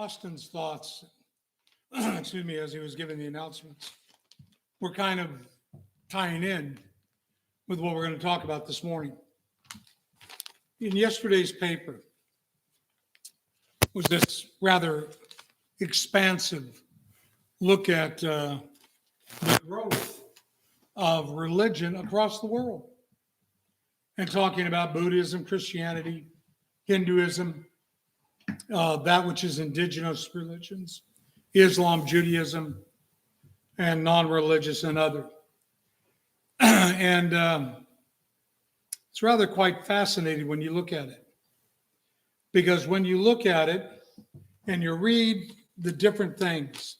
Austin's thoughts, excuse me, as he was giving the announcements, were kind of tying in with what we're going to talk about this morning. In yesterday's paper was this rather expansive look at the growth of religion across the world and talking about Buddhism, Christianity, Hinduism, that which is indigenous religions, Islam, Judaism, and non-religious and other. And it's rather quite fascinating when you look at it. Because when you look at it and you read the different things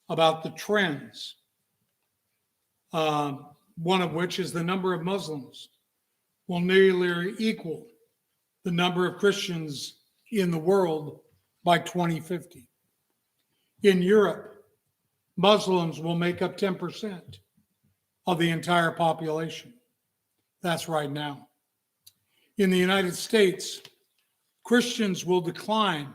about the trends, one of which is the number of Muslims will nearly equal the number of Christians in the world by 2050. In Europe, Muslims will make up 10% of the entire population. That's right now. In the United States, Christians will decline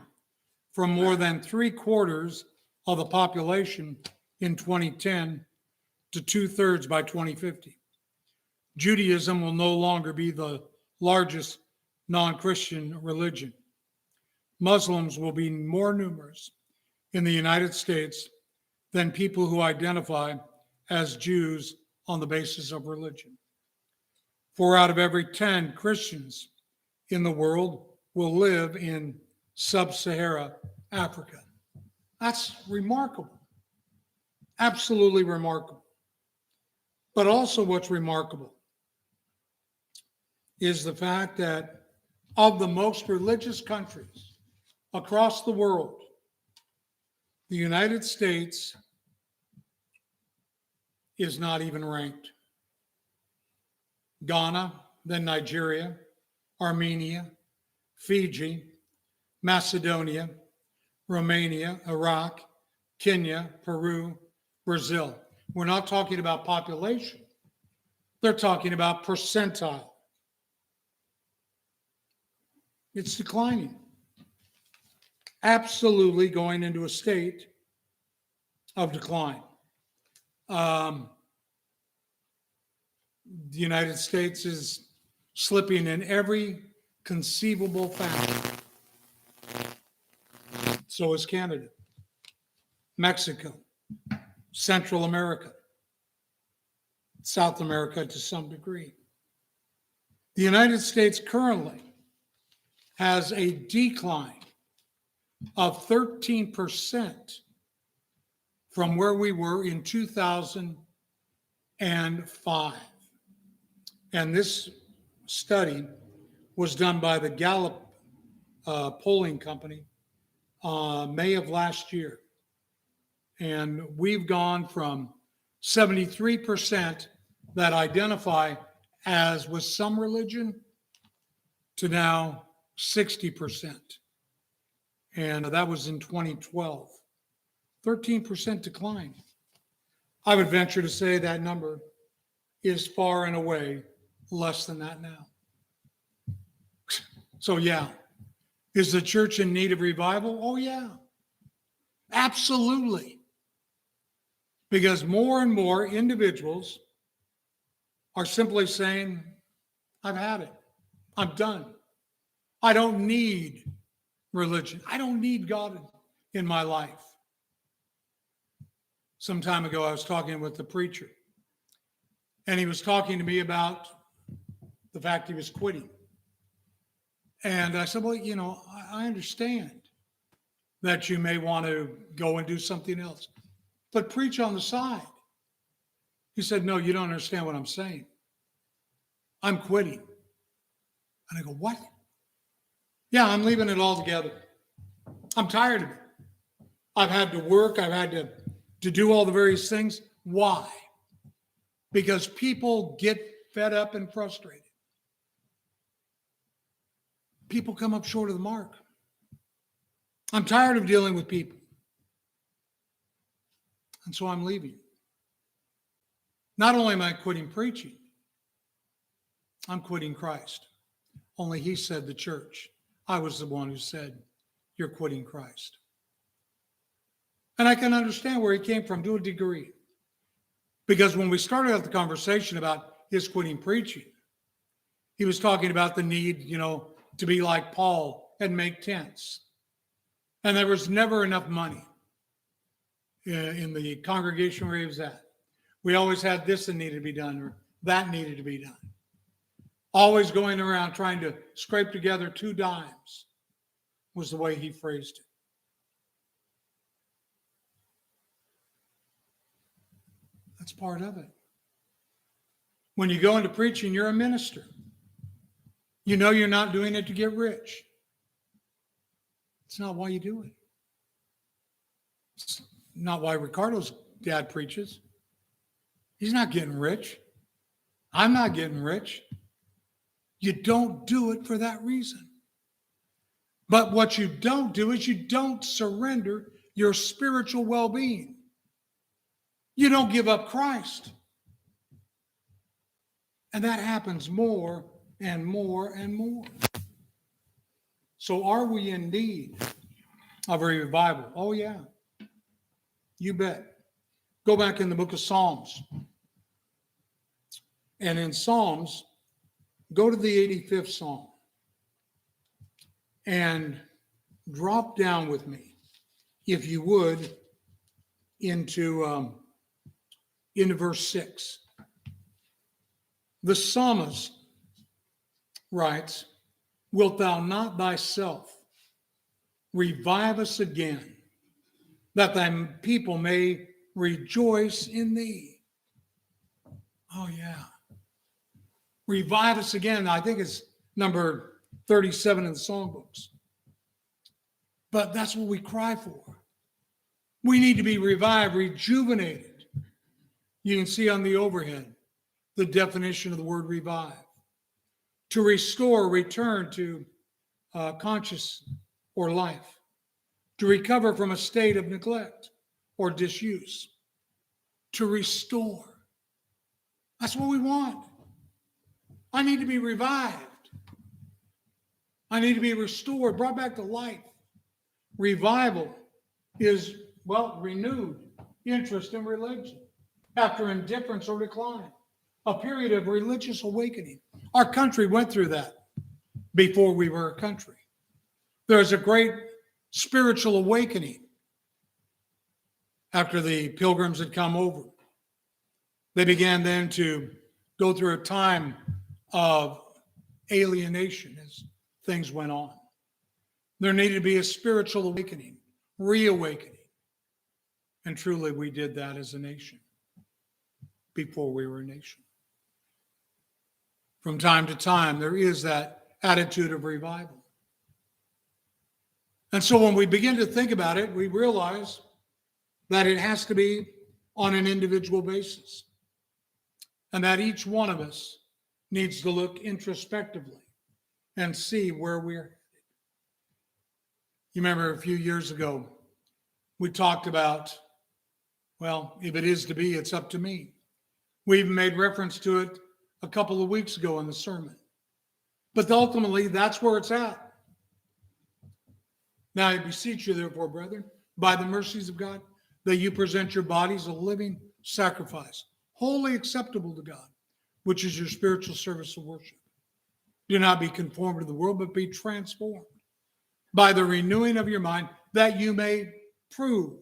from more than 3/4 of the population in 2010 to 2/3 by 2050. Judaism will no longer be the largest non-Christian religion. Muslims will be more numerous in the United States than people who identify as Jews on the basis of religion. 4 out of every 10 Christians in the world will live in sub-Saharan Africa. That's remarkable. Absolutely remarkable. But also what's remarkable is the fact that of the most religious countries across the world, the United States is not even ranked. Ghana, then Nigeria, Armenia, Fiji, Macedonia, Romania, Iraq, Kenya, Peru, Brazil. We're not talking about population. They're talking about percentile. It's declining. Absolutely going into a state of decline. The United States is slipping in every conceivable fashion. So is Canada, Mexico, Central America, South America to some degree. The United States currently has a decline of 13% from where we were in 2005. And this study was done by the Gallup polling company May of last year. And we've gone from 73% that identify as with some religion to now 60%. And that was in 2012. 13% decline. I would venture to say that number is far and away less than that now. So yeah, is the church in need of revival? Oh yeah, absolutely. Because more and more individuals are simply saying, I've had it. I'm done. I don't need religion. I don't need God in my life. Some time ago, I was talking with the preacher, and he was talking to me about the fact he was quitting. And I said, well, you know, I understand that you may want to go and do something else, but preach on the side. He said, no, you don't understand what I'm saying. I'm quitting. And I go, what? Yeah, I'm leaving it all together. I'm tired of it. I've had to work. I've had to do all the various things. Why? Because people get fed up and frustrated. People come up short of the mark. I'm tired of dealing with people. And so I'm leaving. Not only am I quitting preaching, I'm quitting Christ. Only he said the church. I was the one who said, you're quitting Christ. And I can understand where he came from to a degree. Because when we started out the conversation about his quitting preaching, he was talking about the need, to be like Paul and make tents. And there was never enough money in the congregation where he was at. We always had this that needed to be done or that needed to be done. Always going around trying to scrape together 2 dimes was the way he phrased it. That's part of it. When you go into preaching, you're a minister. You know you're not doing it to get rich. It's not why you do it. It's not why Ricardo's dad preaches. He's not getting rich. I'm not getting rich. You don't do it for that reason. But what you don't do is you don't surrender your spiritual well-being. You don't give up Christ. And that happens more and more and more. So are we in need of a revival? Oh, yeah. You bet. Go back in the book of Psalms. And in Psalms, go to the 85th Psalm and drop down with me, if you would, into verse 6. The psalmist writes, "Wilt thou not thyself revive us again, that thy people may rejoice in thee?" Oh, yeah. Revive us again. I think it's number 37 in the songbooks. But that's what we cry for. We need to be revived, rejuvenated. You can see on the overhead the definition of the word revive. To restore, return to conscious or life. To recover from a state of neglect or disuse. To restore. That's what we want. I need to be revived. I need to be restored, brought back to life. Revival is, renewed interest in religion after indifference or decline. A period of religious awakening. Our country went through that before we were a country. There's a great spiritual awakening after the pilgrims had come over. They began then to go through a time of alienation as things went on. There needed to be a spiritual awakening, reawakening. And truly we did that as a nation before we were a nation. From time to time, there is that attitude of revival. And so when we begin to think about it, we realize that it has to be on an individual basis. And that each one of us needs to look introspectively and see where we're headed. You remember a few years ago, we talked about, if it is to be, it's up to me. We even made reference to it a couple of weeks ago in the sermon. But ultimately, that's where it's at. Now I beseech you, therefore, brethren, by the mercies of God, that you present your bodies a living sacrifice, wholly acceptable to God, which is your spiritual service of worship. Do not be conformed to the world, but be transformed by the renewing of your mind, that you may prove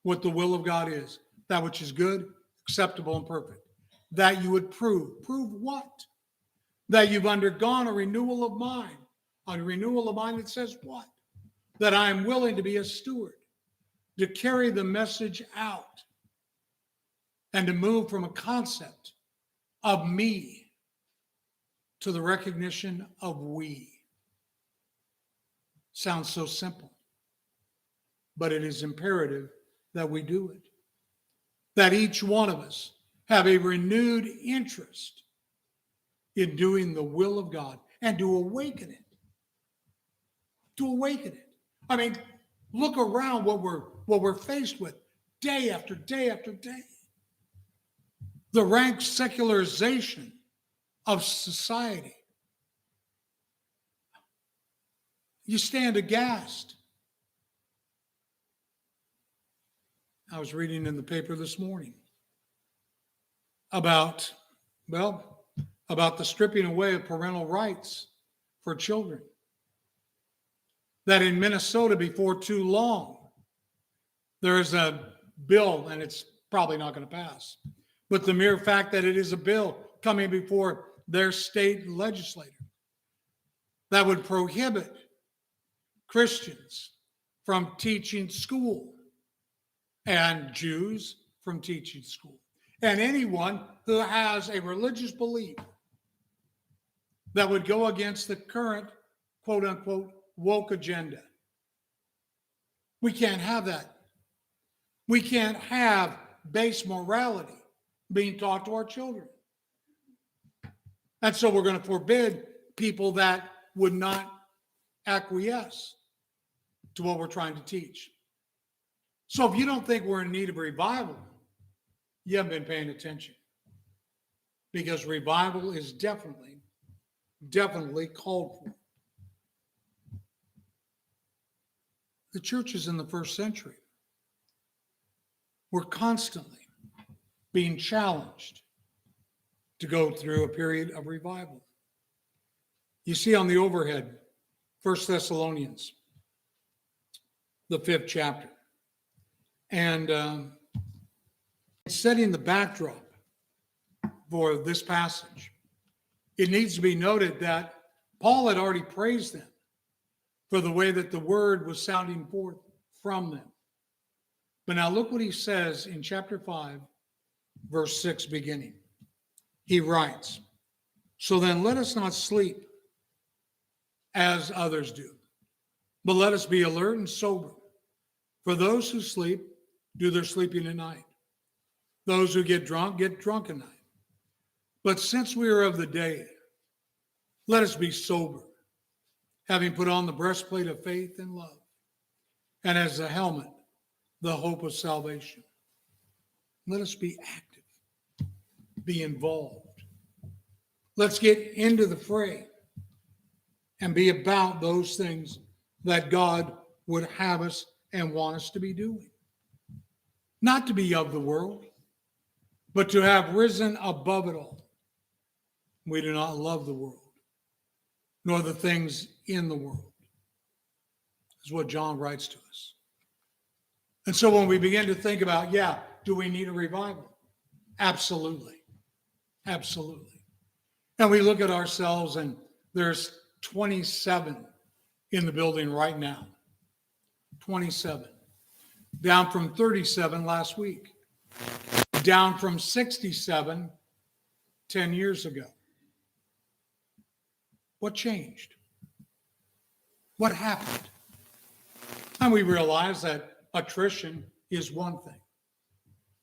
what the will of God is, that which is good, acceptable, and perfect. That you would prove. Prove what? That you've undergone a renewal of mind. A renewal of mind that says what? That I am willing to be a steward, to carry the message out, and to move from a concept of me to the recognition of we. Sounds so simple, but it is imperative that we do it. That each one of us have a renewed interest in doing the will of God and to awaken it. To awaken it. I mean, look around what we're faced with day after day after day. The rank secularization of society. You stand aghast. I was reading in the paper this morning about, well, about the stripping away of parental rights for children. That in Minnesota, before too long, there's a bill, and it's probably not going to pass, but the mere fact that it is a bill coming before their state legislature that would prohibit Christians from teaching school and Jews from teaching school, and anyone who has a religious belief that would go against the current quote unquote woke agenda. We can't have that. We can't have base morality being taught to our children. And so we're going to forbid people that would not acquiesce to what we're trying to teach. So if you don't think we're in need of revival, you haven't been paying attention. Because revival is definitely called for. The churches in the first century were constantly being challenged to go through a period of revival. You see on the overhead, 1 Thessalonians, the 5th chapter. And setting the backdrop for this passage, it needs to be noted that Paul had already praised them for the way that the word was sounding forth from them. But now look what he says in chapter 5, verse 6 beginning. He writes, "So then let us not sleep as others do, but let us be alert and sober. For those who sleep do their sleeping at night. Those who get drunk at night. But since we are of the day, let us be sober, having put on the breastplate of faith and love, and as a helmet, the hope of salvation. Let us be active, be involved. Let's get into the fray and be about those things that God would have us and want us to be doing. Not to be of the world, but to have risen above it all. We do not love the world, nor the things in the world, is what John writes to us. And so when we begin to think about, do we need a revival? Absolutely. Absolutely. And we look at ourselves, and there's 27 in the building right now. 27. Down from 37 last week. Down from 67 10 years ago. What changed? What happened? And we realize that attrition is one thing.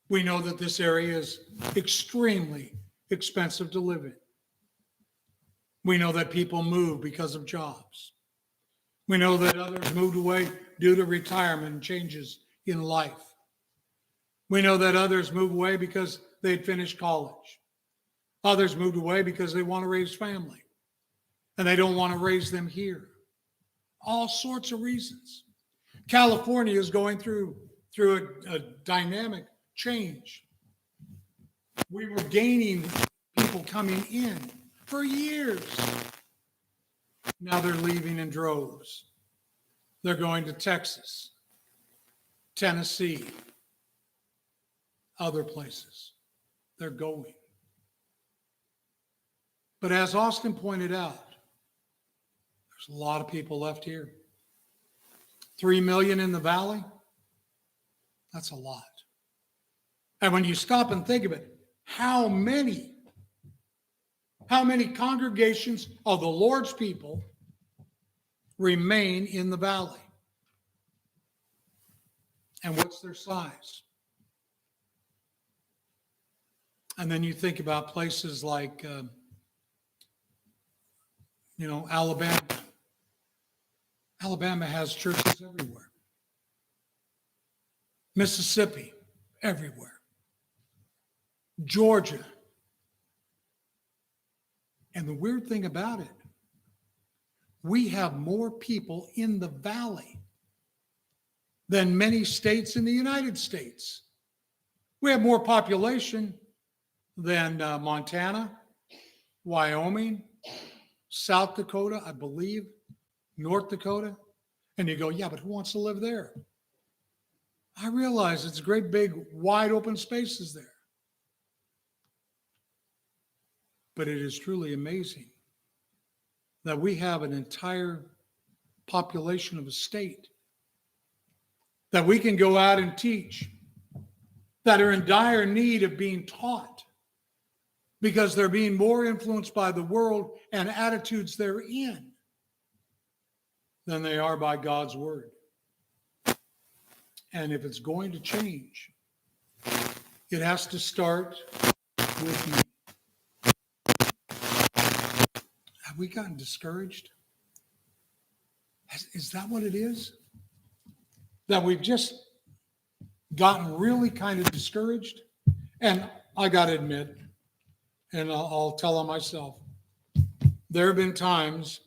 We know that this area is extremely expensive to live in. We know that people move because of jobs. We know that others moved away due to retirement and changes in life. We know that others moved away because they'd finished college. Others moved away because they want to raise family and they don't want to raise them here. All sorts of reasons. California is going through a dynamic change. We were gaining people coming in for years. Now they're leaving in droves. They're going to Texas, Tennessee, other places. They're going. But as Austin pointed out, there's a lot of people left here. 3 million in the valley, that's a lot. And when you stop and think of it, how many congregations of the Lord's people remain in the valley? And what's their size? And then you think about places like, Alabama. Alabama has churches everywhere. Mississippi, everywhere. Georgia. And the weird thing about it, we have more people in the valley than many states in the United States. We have more population than Montana, Wyoming, South Dakota, I believe, North Dakota. And you go, yeah, but who wants to live there? I realize it's great big wide open spaces there. But it is truly amazing that we have an entire population of a state that we can go out and teach, that are in dire need of being taught because they're being more influenced by the world and attitudes they're in than they are by God's word. And if it's going to change, it has to start with you. Have we gotten discouraged? Is that what it is? That we've just gotten really kind of discouraged? And I got to admit, and I'll tell on myself, there have been times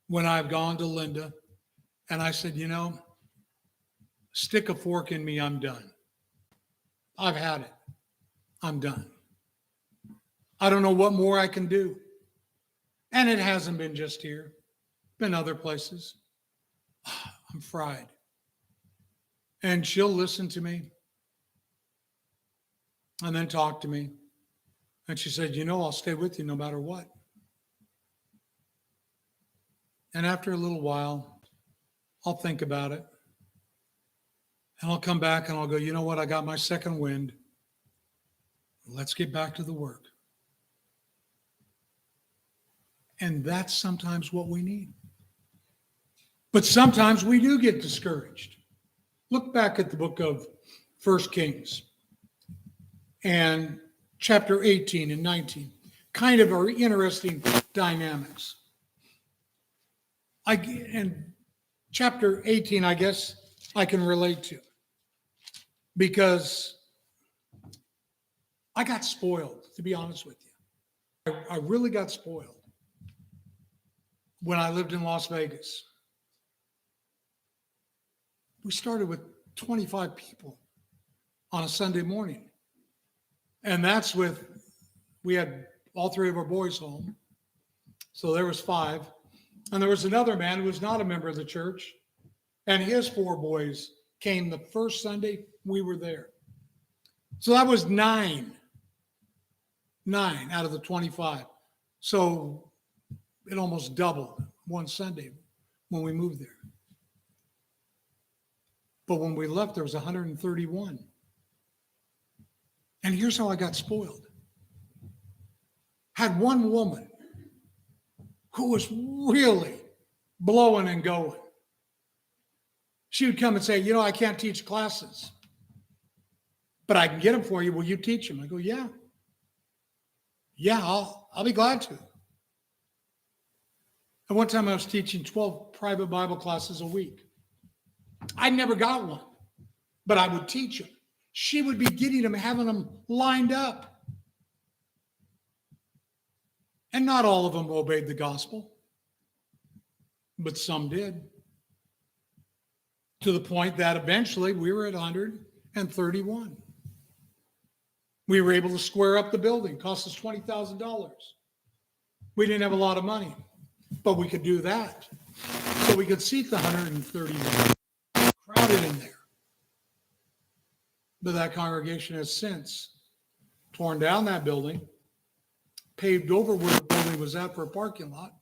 when I've gone to Linda and I said, you know, stick a fork in me, I'm done. I've had it. I'm done. I don't know what more I can do. And it hasn't been just here, been other places. I'm fried. And she'll listen to me and then talk to me. And she said, you know, I'll stay with you no matter what. And after a little while, I'll think about it. And I'll come back and I'll go, you know what? I got my second wind. Let's get back to the work. And that's sometimes what we need. But sometimes we do get discouraged. Look back at the book of 1 Kings and chapter 18 and 19. Kind of are interesting dynamics. And chapter 18, I guess I can relate to. Because I got spoiled, to be honest with you. I really got spoiled when I lived in Las Vegas. We started with 25 people on a Sunday morning. And that's with, we had all three of our boys home. So there was 5. And there was another man who was not a member of the church. And his 4 boys came the first Sunday we were there. So that was 9 out of the 25. So it almost doubled one Sunday when we moved there. But when we left, there was 131. And here's how I got spoiled. Had one woman who was really blowing and going. She would come and say, you know, I can't teach classes, but I can get them for you. Will you teach them? I go, yeah. Yeah, I'll be glad to. At one time I was teaching 12 private Bible classes a week. I never got one, but I would teach them. She would be getting them, having them lined up. And not all of them obeyed the gospel, but some did. To the point that eventually we were at 131. We were able to square up the building. Cost us $20,000. We didn't have a lot of money, but we could do that. So we could seat the 131. Crowded in there. But that congregation has since torn down that building, paved over where the building was at for a parking lot,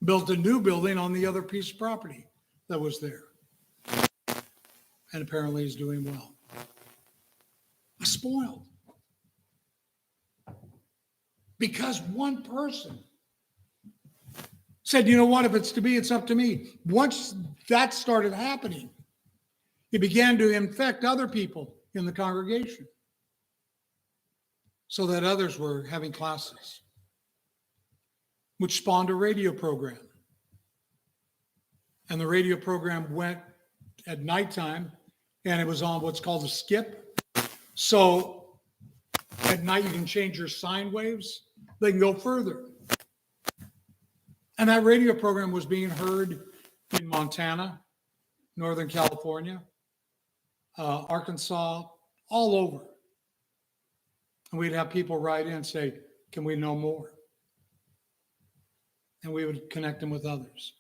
built a new building on the other piece of property that was there. And apparently is doing well. I'm spoiled. Because one person said, you know what, if it's to be, it's up to me. Once that started happening, it began to infect other people in the congregation so that others were having classes, which spawned a radio program. And the radio program went at nighttime, and it was on what's called a skip. So at night, you can change your sine waves. They can go further. And that radio program was being heard in Montana, Northern California, Arkansas, all over. And we'd have people write in and say, can we know more? And we would connect them with others.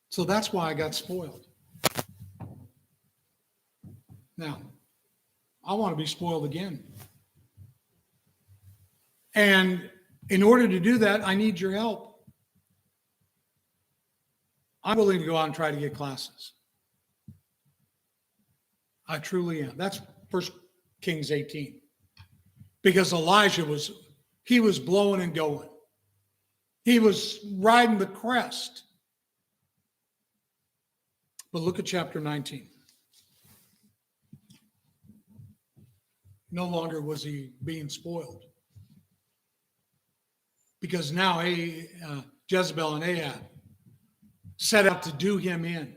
So that's why I got spoiled. Now, I want to be spoiled again. And in order to do that, I need your help. I'm willing to go out and try to get classes. I truly am. That's 1 Kings 18. Because Elijah was blowing and going. He was riding the crest. But look at chapter 19. No longer was he being spoiled. Because now Jezebel and Ahab set out to do him in.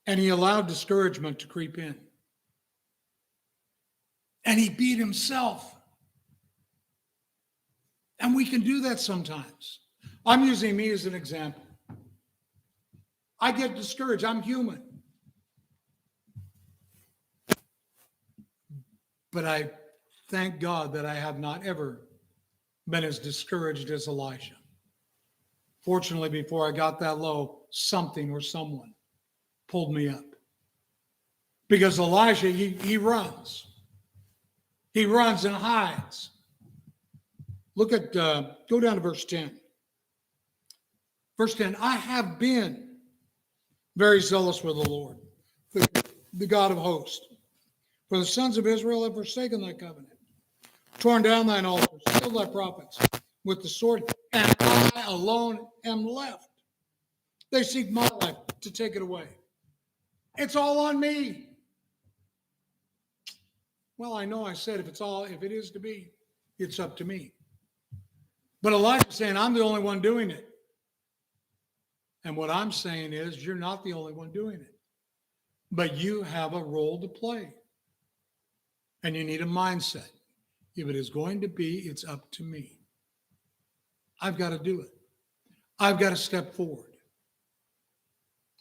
And he allowed discouragement to creep in. And he beat himself. And we can do that sometimes. I'm using me as an example. I get discouraged. I'm human. But I thank God that I have not ever been as discouraged as Elijah. Fortunately, before I got that low, something or someone pulled me up. Because Elijah, he runs. He runs and hides. Look at, go down to verse 10. Verse 10, I have been very zealous for the Lord, the God of hosts. For the sons of Israel have forsaken thy covenant, torn down thine altars, killed thy prophets with the sword, and I alone am left. They seek my life to take it away. It's all on me. Well, I know I said if it is to be, it's up to me. But Elijah's saying, I'm the only one doing it. And what I'm saying is, you're not the only one doing it. But you have a role to play. And you need a mindset. If it is going to be, it's up to me. I've got to do it. I've got to step forward.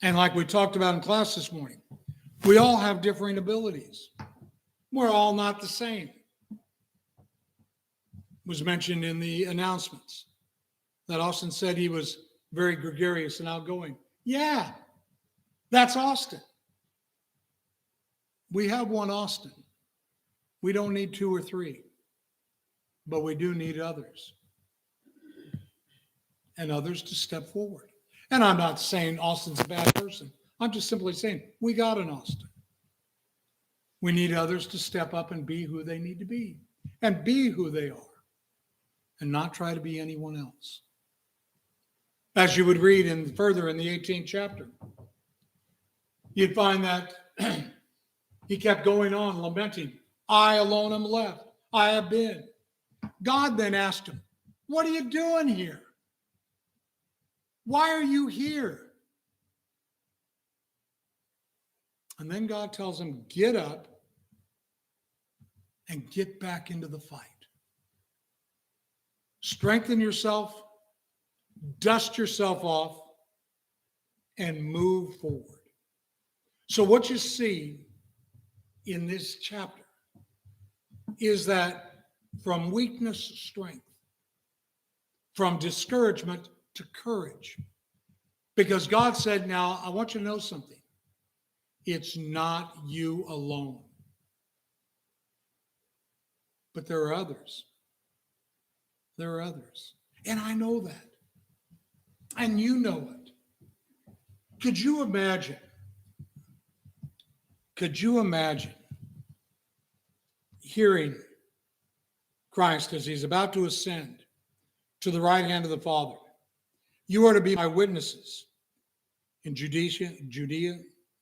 And like we talked about in class this morning, we all have differing abilities. We're all not the same. It was mentioned in the announcements that Austin said he was very gregarious and outgoing. Yeah, that's Austin. We have one Austin. We don't need two or three, but we do need others. And others to step forward. And I'm not saying Austin's a bad person. I'm just simply saying we got an Austin. We need others to step up and be who they need to be and be who they are and not try to be anyone else. As you would read further in the 18th chapter, you'd find that he kept going on lamenting, I alone am left. I have been. God then asked him, what are you doing here? Why are you here? And then God tells him, get up and get back into the fight. Strengthen yourself, dust yourself off, and move forward. So what you see in this chapter is that from weakness to strength, from discouragement to courage. Because God said, now, I want you to know something. It's not you alone. But there are others. There are others. And I know that. And you know it. Could you imagine hearing Christ as he's about to ascend to the right hand of the Father? You are to be my witnesses in Judea,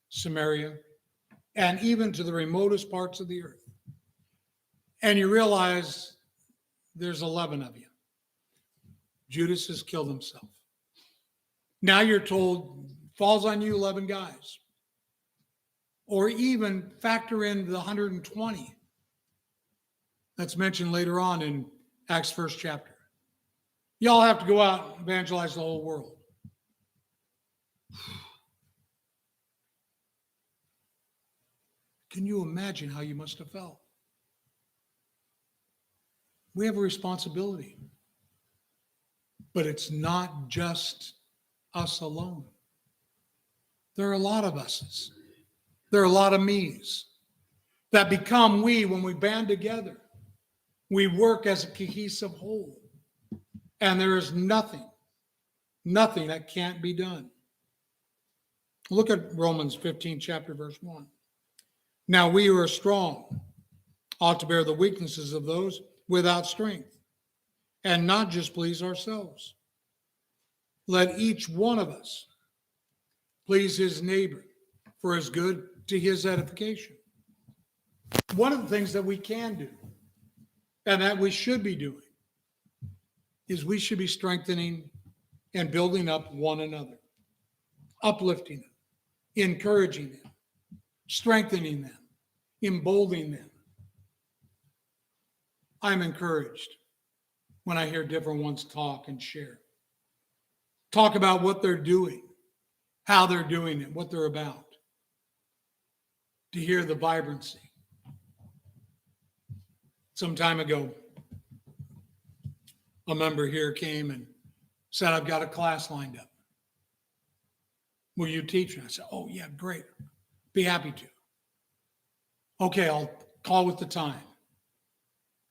Samaria, and even to the remotest parts of the earth. And you realize there's 11 of you. Judas has killed himself. Now you're told, falls on you 11 guys. Or even factor in the 120 that's mentioned later on in Acts 1st chapter. Y'all have to go out and evangelize the whole world. Can you imagine how you must have felt? We have a responsibility, but it's not just us alone. There are a lot of us's. There are a lot of me's that become we when we band together. We work as a cohesive whole. And there is nothing that can't be done. Look at Romans 15, chapter verse 1. Now we who are strong ought to bear the weaknesses of those without strength and not just please ourselves. Let each one of us please his neighbor for his good to his edification. One of the things that we can do and that we should be doing is we should be strengthening and building up one another, uplifting them, encouraging them, strengthening them, emboldening them. I'm encouraged when I hear different ones talk and share. Talk about what they're doing, how they're doing it, what they're about. To hear the vibrancy. Some time ago, a member here came and said, I've got a class lined up. Will you teach me? I said, oh, yeah, great. Be happy to. Okay, I'll call with the time.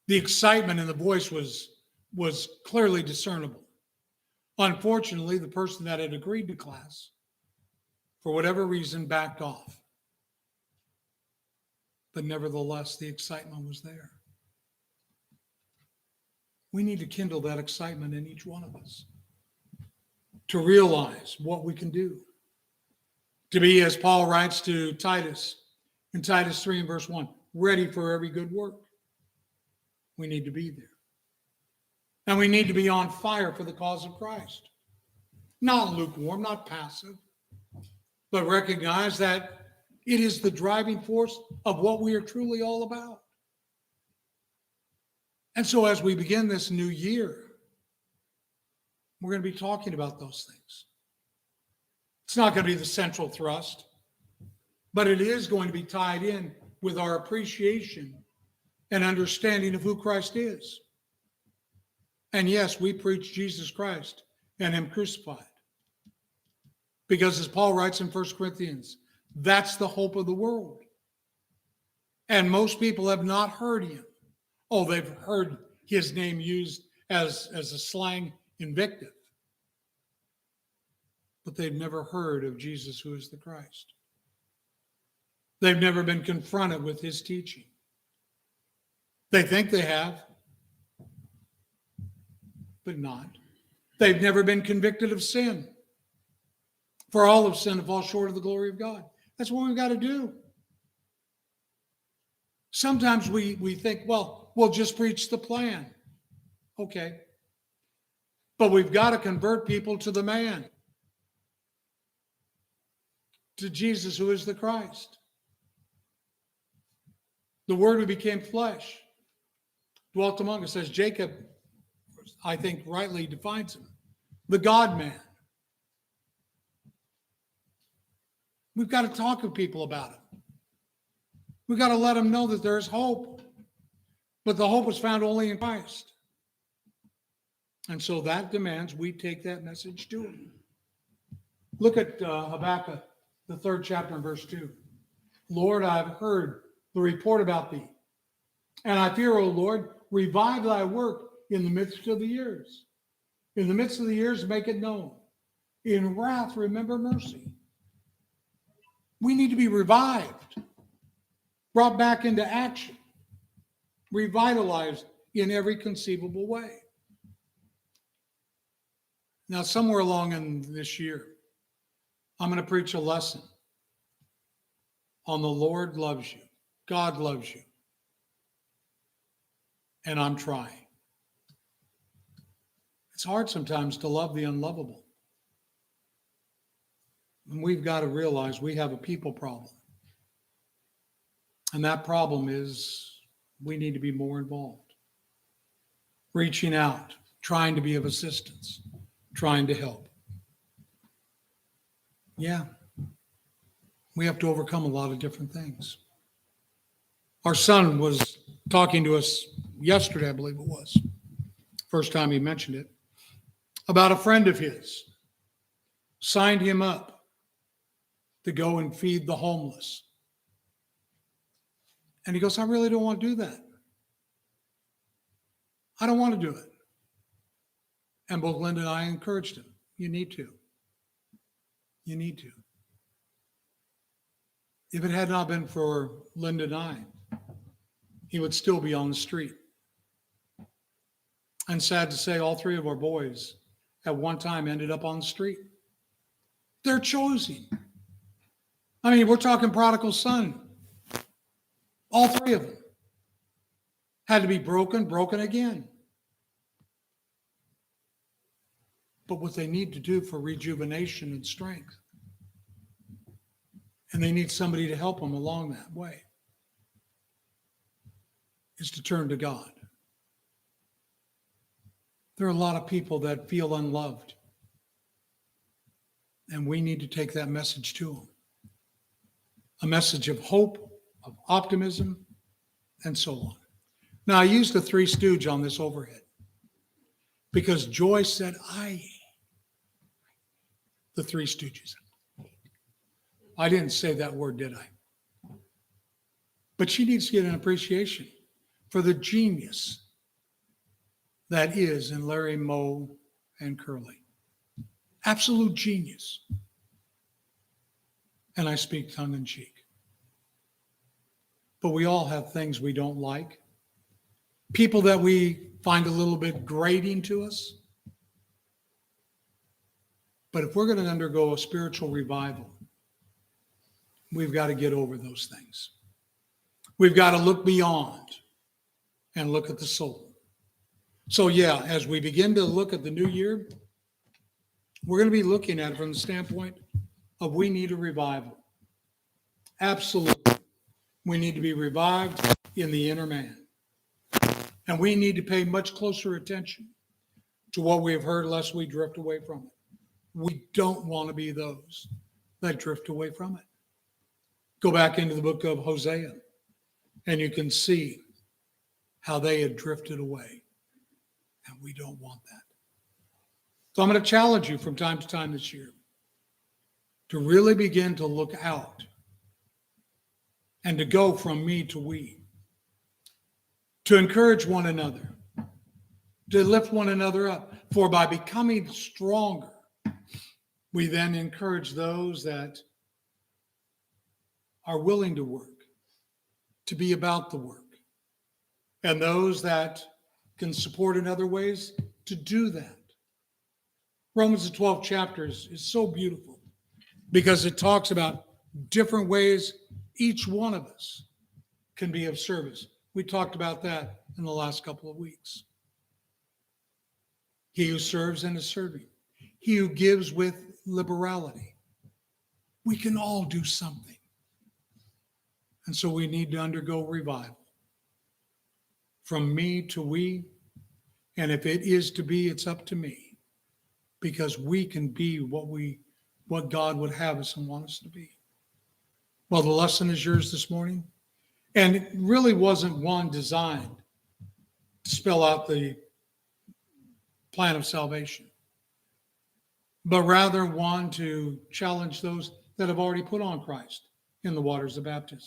The excitement in the voice was clearly discernible. Unfortunately, the person that had agreed to class, for whatever reason, backed off. But nevertheless, the excitement was there. We need to kindle that excitement in each one of us to realize what we can do. To be, as Paul writes to Titus in Titus 3 and verse 1, ready for every good work. We need to be there. And we need to be on fire for the cause of Christ. Not lukewarm, not passive, but recognize that it is the driving force of what we are truly all about. And so as we begin this new year, we're going to be talking about those things. It's not going to be the central thrust, but it is going to be tied in with our appreciation and understanding of who Christ is. And yes, we preach Jesus Christ and him crucified. Because as Paul writes in 1 Corinthians, that's the hope of the world. And most people have not heard him. Oh, they've heard his name used as a slang invective. But they've never heard of Jesus who is the Christ. They've never been confronted with his teaching. They think they have, but not. They've never been convicted of sin. For all of sin to fall short of the glory of God. That's what we've got to do. Sometimes we think, well, we'll just preach the plan. Okay. But we've got to convert people to the man. To Jesus who is the Christ. The Word who became flesh. Dwelt among us, as Jacob, I think, rightly defines him. The God-man. We've got to talk to people about it. We've got to let them know that there is hope. But the hope is found only in Christ. And so that demands we take that message to them. Look at Habakkuk, the 3rd chapter and verse 2. Lord, I've heard the report about thee. And I fear, O Lord, revive thy work in the midst of the years. In the midst of the years, make it known. In wrath, remember mercy. We need to be revived, brought back into action, revitalized in every conceivable way. Now, somewhere along in this year, I'm going to preach a lesson on the Lord loves you. God loves you. And I'm trying. It's hard sometimes to love the unlovable. And we've got to realize we have a people problem. And that problem is we need to be more involved. Reaching out, trying to be of assistance, trying to help. Yeah, we have to overcome a lot of different things. Our son was talking to us yesterday, I believe it was, first time he mentioned it, about a friend of his signed him up to go and feed the homeless. And he goes, I really don't want to do that. I don't want to do it. And both Linda and I encouraged him. You need to. You need to. If it had not been for Linda and I, he would still be on the street. And sad to say, all three of our boys at one time ended up on the street. They're chosen. I mean, we're talking prodigal son. All three of them had to be broken again. But what they need to do for rejuvenation and strength, and they need somebody to help them along that way, is to turn to God. There are a lot of people that feel unloved, and we need to take that message to them. A message of hope, of optimism, and so on. Now, I used the Three Stooge on this overhead because Joy said, the Three Stooges. I didn't say that word, did I? But she needs to get an appreciation for the genius that is in Larry, Moe, and Curly. Absolute genius. And I speak tongue in cheek. But we all have things we don't like. People that we find a little bit grating to us. But if we're going to undergo a spiritual revival, we've got to get over those things. We've got to look beyond and look at the soul. So yeah, as we begin to look at the new year, we're going to be looking at it from the standpoint of we need a revival. Absolutely. We need to be revived in the inner man. And we need to pay much closer attention to what we have heard lest we drift away from it. We don't want to be those that drift away from it. Go back into the book of Hosea, and you can see how they had drifted away. And we don't want that. So I'm going to challenge you from time to time this year to really begin to look out and to go from me to we, to encourage one another, to lift one another up. For by becoming stronger, we then encourage those that are willing to work, to be about the work, and those that can support in other ways to do that. Romans, the 12th chapter is so beautiful because it talks about different ways each one of us can be of service. We talked about that in the last couple of weeks. He who serves and is serving. He who gives with liberality. We can all do something. And so we need to undergo revival. From me to we. And if it is to be, it's up to me. Because we can be what God would have us and want us to be. Well, the lesson is yours this morning. And it really wasn't one designed to spell out the plan of salvation, but rather one to challenge those that have already put on Christ in the waters of baptism.